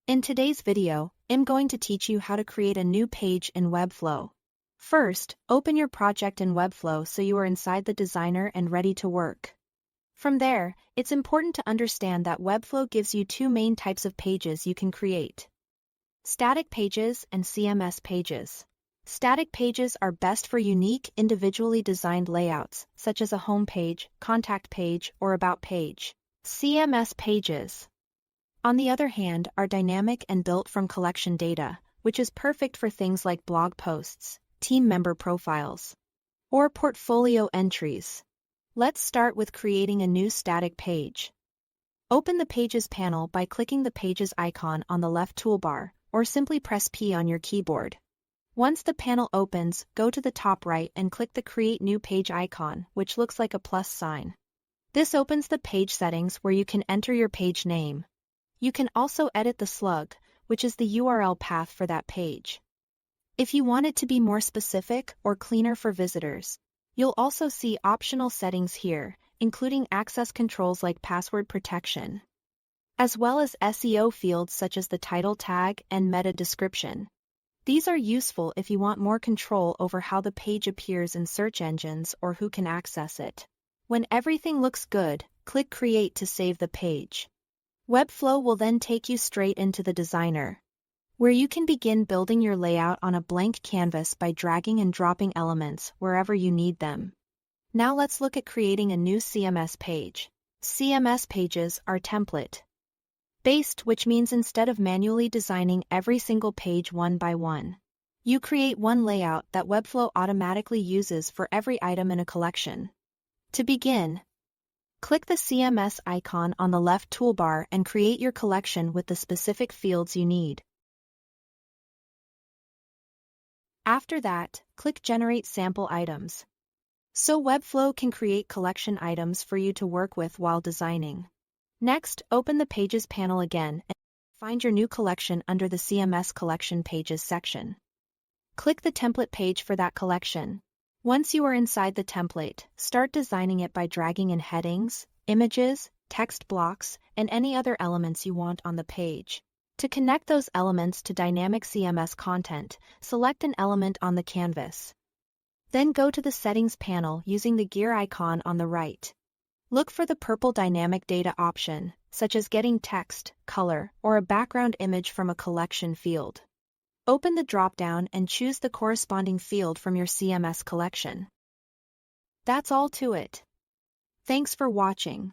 In today's video, I'm going to teach you how to create a new page in Webflow. First, open your project in Webflow so you are inside the designer and ready to work. From there, it's important to understand that Webflow gives you two main types of pages you can create: static pages and CMS pages. Static pages are best for unique, individually designed layouts, such as a home page, contact page, or about page. CMS pages, on the other hand, are dynamic and built from collection data, which is perfect for things like blog posts, team member profiles, or portfolio entries. Let's start with creating a new static page. Open the Pages panel by clicking the Pages icon on the left toolbar, or simply press P on your keyboard. Once the panel opens, go to the top right and click the Create New Page icon, which looks like a plus sign. This opens the page settings where you can enter your page name. You can also edit the slug, which is the URL path for that page. If you want it to be more specific or cleaner for visitors, you'll also see optional settings here, including access controls like password protection, as well as SEO fields such as the title tag and meta description. These are useful if you want more control over how the page appears in search engines or who can access it. When everything looks good, click Create to save the page. Webflow will then take you straight into the designer, where you can begin building your layout on a blank canvas by dragging and dropping elements wherever you need them. Now let's look at creating a new CMS page. CMS pages are template-based, which means instead of manually designing every single page one by one, you create one layout that Webflow automatically uses for every item in a collection. To begin, click the CMS icon on the left toolbar and create your collection with the specific fields you need. After that, click Generate Sample Items, so Webflow can create collection items for you to work with while designing. Next, open the Pages panel again and find your new collection under the CMS Collection Pages section. Click the template page for that collection. Once you are inside the template, start designing it by dragging in headings, images, text blocks, and any other elements you want on the page. To connect those elements to dynamic CMS content, select an element on the canvas. Then go to the Settings panel using the gear icon on the right. Look for the purple Dynamic Data option, such as getting text, color, or a background image from a collection field. Open the drop-down and choose the corresponding field from your CMS collection. That's all to it. Thanks for watching.